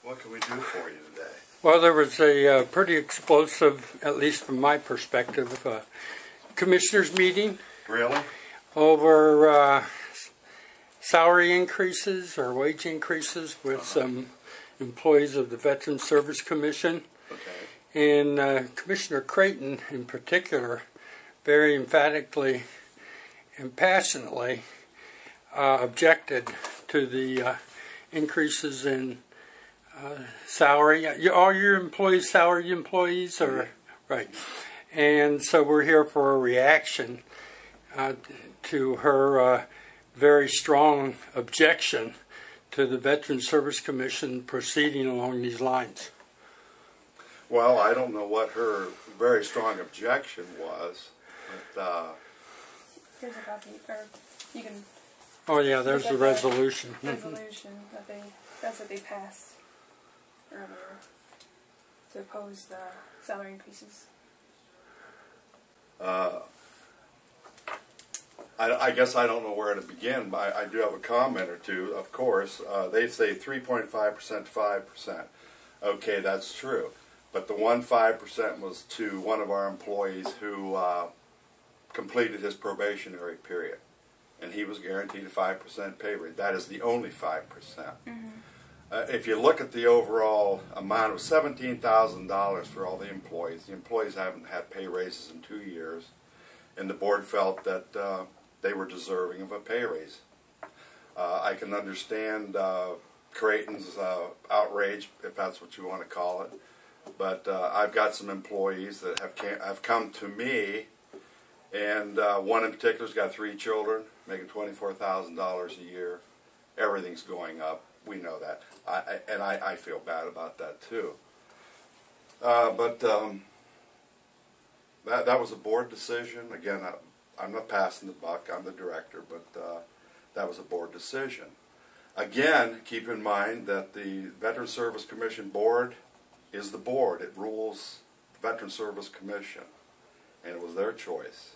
What can we do for you today? Well, there was a pretty explosive, at least from my perspective, commissioners meeting Really? over salary increases or wage increases with some employees of the Veterans Service Commission. Okay. And Commissioner Creighton, in particular, very emphatically and passionately objected to the increases in salary. All your employees salary employees, or right? And so we're here for a reaction to her very strong objection to the Veterans Service Commission proceeding along these lines. Well, I don't know what her very strong objection was, but Here's a copy, or you can. Oh yeah, there's the resolution. Resolution that's what they passed earlier to oppose the salary increases. I guess I don't know where to begin, but I do have a comment or two. Of course, they say 3.5% to 5%. Okay, that's true. But the 5% was to one of our employees who completed his probationary period. And he was guaranteed a 5% pay rate. That is the only 5%. Mm-hmm. If you look at the overall amount, it was $17,000 for all the employees. The employees haven't had pay raises in 2 years. And the board felt that they were deserving of a pay raise. I can understand Creighton's outrage, if that's what you want to call it. But I've got some employees that have come to me, and one in particular's got 3 children, making $24,000 a year. Everything's going up. We know that. I feel bad about that too. But that was a board decision. Again, I'm not passing the buck. I'm the director, but that was a board decision. Again, keep in mind that the Veterans Service Commission board is the board. It rules the Veterans Service Commission, and it was their choice.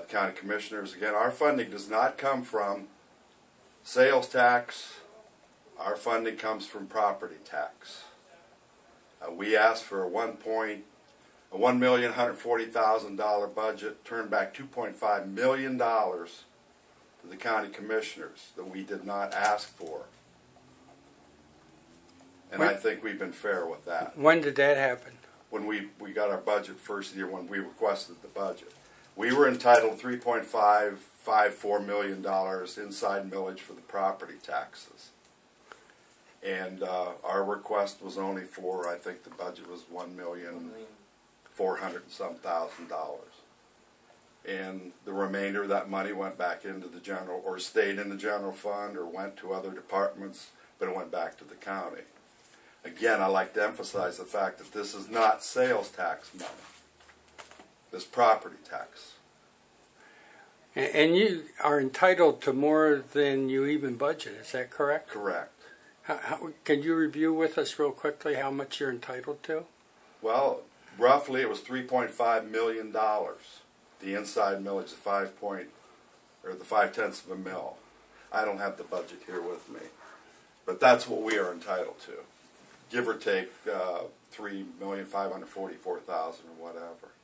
County commissioners, again, our funding does not come from sales tax. Our funding comes from property tax. We asked for a $1,140,000 budget, turned back $2.5 million to the county commissioners that we did not ask for. And I think we've been fair with that. When did that happen? When we got our budget first year, when we requested the budget. We were entitled $3.554 million inside millage for the property taxes. And our request was only for, I think the budget was $1,400,000 and some thousand. And the remainder of that money went back into the general, or stayed in the general fund, or went to other departments, but it went back to the county. Again, I like to emphasize the fact that this is not sales tax money. This property tax. And you are entitled to more than you even budget, is that correct? Correct. Can you review with us real quickly how much you're entitled to? Well, roughly it was $3.5 million. The inside millage, the 5/10 of a mil. I don't have the budget here with me, but that's what we are entitled to, give or take $3,544,000 or whatever.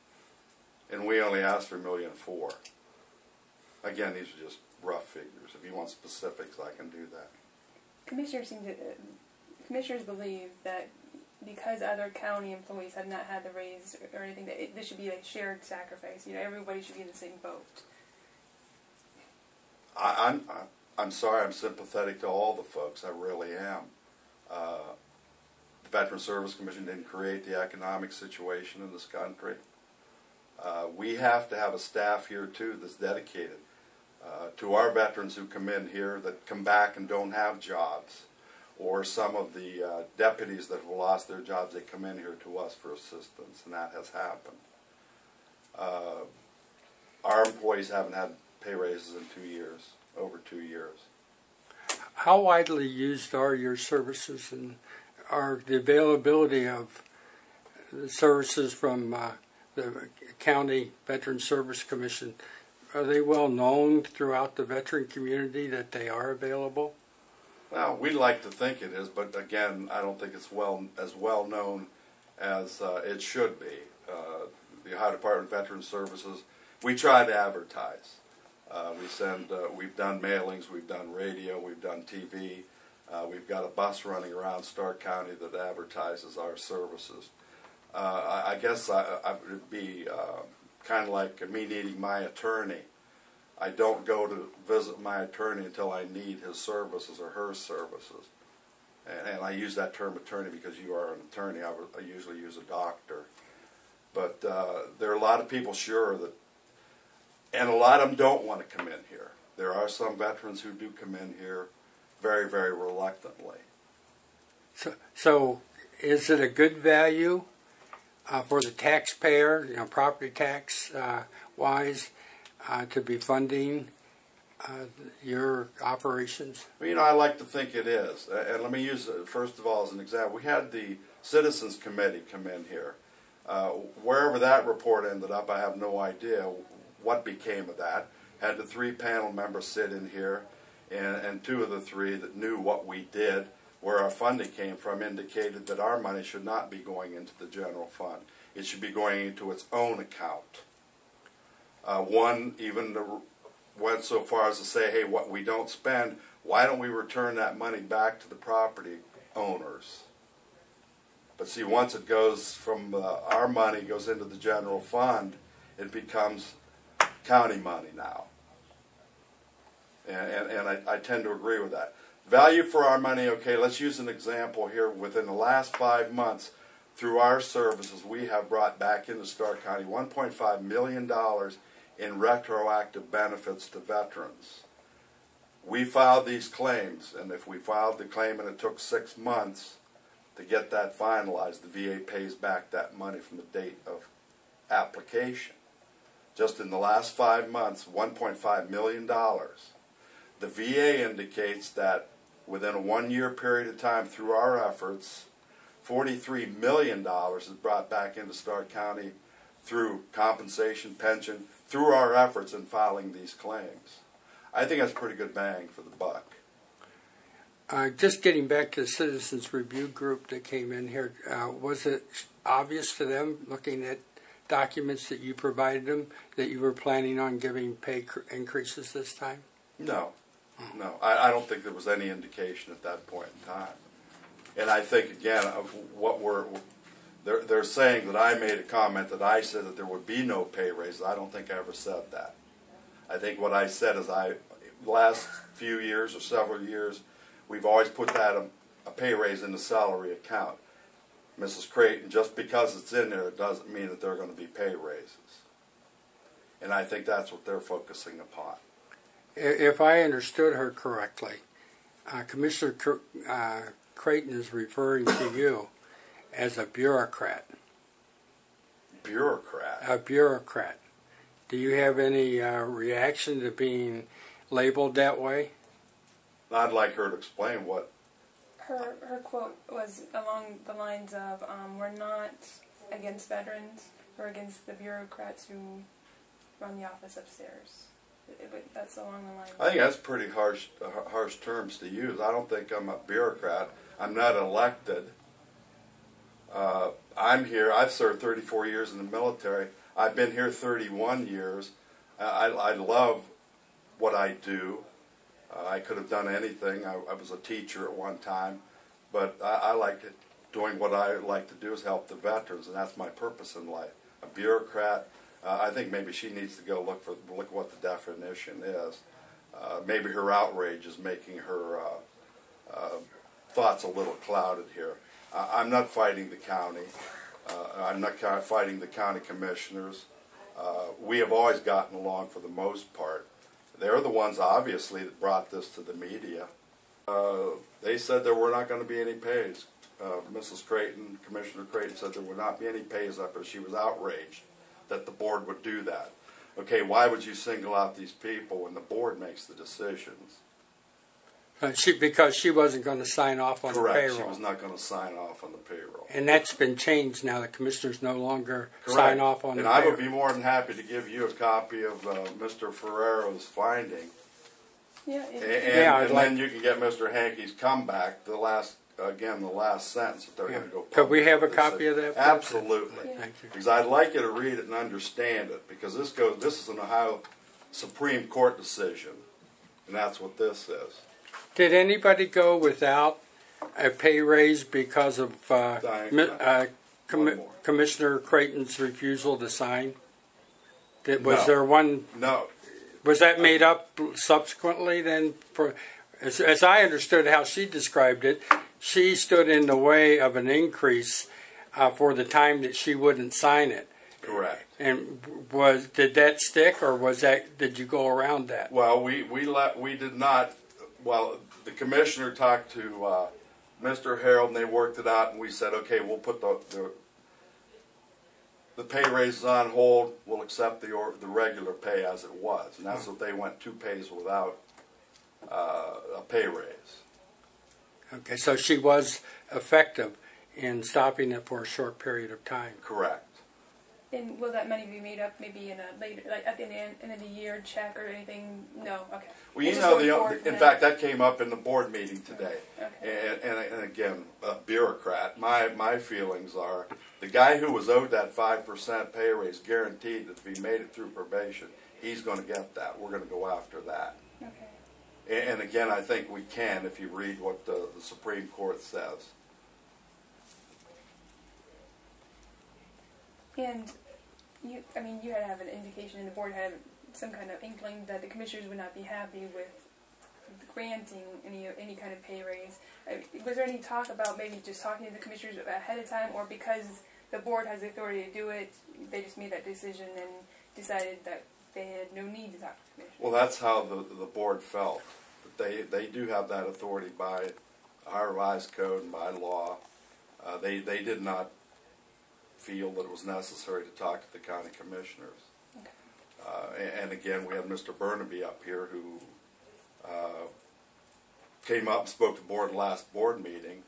And we only asked for $1.4 million. Again, these are just rough figures. If you want specifics, I can do that. Commissioners believe that because other county employees have not had the raise or anything, that this should be a shared sacrifice. Everybody should be in the same boat. I'm sorry. I'm sympathetic to all the folks. I really am. The Veterans Service Commission didn't create the economic situation in this country. We have to have a staff here too that's dedicated to our veterans who come in here, that come back and don't have jobs, or some of the deputies that have lost their jobs, they come in here to us for assistance, and that has happened. Our employees haven't had pay raises in 2 years, over 2 years. How widely used are your services, and are the availability of the services from the County Veterans Service Commission, are they well known throughout the veteran community that they are available? Well, we like to think it is, but again, I don't think it's as well known as it should be. The Ohio Department of Veterans Services, we try to advertise. We've done mailings, we've done radio, we've done TV. We've got a bus running around Stark County that advertises our services. I guess I would be kind of like me needing my attorney. I don't go to visit my attorney until I need his services or her services. And I use that term attorney because you are an attorney. I usually use a doctor. But there are a lot of people sure that, and a lot of them don't want to come in here. There are some veterans who do come in here very, very reluctantly. So is it a good value for the taxpayer, property tax wise, to be funding your operations? Well, I like to think it is. And let me use it, first of all, as an example. We had the Citizens Committee come in here. Wherever that report ended up, I have no idea what became of that. Had the 3 panel members sit in here, and 2 of the 3 that knew what we did, where our funding came from, indicated that our money should not be going into the general fund. It should be going into its own account. One even went so far as to say, hey, what we don't spend, why don't we return that money back to the property owners? But see, once it goes from our money goes into the general fund, it becomes county money now. And I tend to agree with that. Value for our money, okay, let's use an example here. Within the last 5 months, through our services, we have brought back into Stark County $1.5 million in retroactive benefits to veterans. We filed these claims, and if we filed the claim and it took 6 months to get that finalized, the VA pays back that money from the date of application. Just in the last 5 months, $1.5 million. The VA indicates that within a 1-year period of time, through our efforts, $43 million is brought back into Stark County through compensation, pension, through our efforts in filing these claims. I think that's pretty good bang for the buck. Just getting back to the Citizens Review Group that came in here, was it obvious to them, looking at documents that you provided them, that you were planning on giving pay increases this time? No. No. I don't think there was any indication at that point in time. And I think, again, of what they're saying that I made a comment that I said that there would be no pay raises. I don't think I ever said that. I think what I said is last few years or several years, we've always put that a pay raise in the salary account. Mrs. Creighton, just because it's in there, it doesn't mean that there are going to be pay raises. And I think that's what they're focusing upon. If I understood her correctly, Commissioner Creighton is referring to you as a bureaucrat. Bureaucrat? A bureaucrat. Do you have any reaction to being labeled that way? I'd like her to explain what. Her quote was along the lines of, we're not against veterans, we're against the bureaucrats who run the office upstairs. That's along the line. I think that's pretty harsh terms to use. I don't think I'm a bureaucrat. I'm not elected. I'm here. I've served 34 years in the military. I've been here 31 years. I love what I do. I could have done anything. I was a teacher at one time, but I like it. Doing what I like to do is help the veterans, and that's my purpose in life. A bureaucrat, I think maybe she needs to go look what the definition is. Maybe her outrage is making her thoughts a little clouded here. I'm not fighting the county. I'm not fighting the county commissioners. We have always gotten along for the most part. They're the ones, obviously, that brought this to the media. They said there were not going to be any pays. Mrs. Creighton, Commissioner Creighton, said there would not be any pays up, but she was outraged that the board would do that. Okay, why would you single out these people when the board makes the decisions? Because she wasn't going to sign off on the payroll. Correct, she was not going to sign off on the payroll. And that's been changed now. The commissioners no longer sign off on the payroll. And I would be more than happy to give you a copy of Mr. Ferrero's finding Yeah. And then you can get Mr. Hankey's comeback, the last sentence that they're going to go. Could we have a public. copy of that? Absolutely. Yeah. Thank you. Because I'd like you to read it and understand it, because this is an Ohio Supreme Court decision, and that's what this is. Did anybody go without a pay raise because of Commissioner Creighton's refusal to sign? Was No. there one? No, Was that made up subsequently then? As I understood how she described it, she stood in the way of an increase for the time that she wouldn't sign it. correct. And did that stick, or did you go around that? Well, we did not. Well, the commissioner talked to Mr. Harold, and they worked it out, and we said, okay, we'll put the pay raises on hold. We'll accept the regular pay as it was, and that's what they went 2 pays without a pay raise. Okay, so she was effective in stopping it for a short period of time. Correct. And will that money be made up maybe in a later, like at the end of the year check or anything? No. Okay. Well, It's you just going know, forward from in fact, that came up in the board meeting today. Okay. And again, a bureaucrat. My feelings are the guy who was owed that 5% pay raise, guaranteed that if he made it through probation, he's going to get that. We're going to go after that. Okay. And again, I think we can if you read what the Supreme Court says. And you had to have an indication, and the board had some kind of inkling that the commissioners would not be happy with granting any kind of pay raise. Was there any talk about maybe just talking to the commissioners ahead of time, or because the board has the authority to do it, they just made that decision and decided that they had no need to talk to the commissioners? Well, that's how the board felt. They do have that authority by our revised code and by law. They did not feel that it was necessary to talk to the county commissioners. Okay. And again, we had Mr. Burnaby up here who came up and spoke to the board last board meeting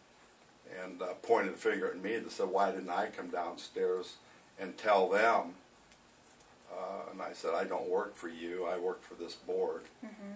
and pointed a finger at me and said, why didn't I come downstairs and tell them? And I said, I don't work for you, I work for this board. Mm-hmm.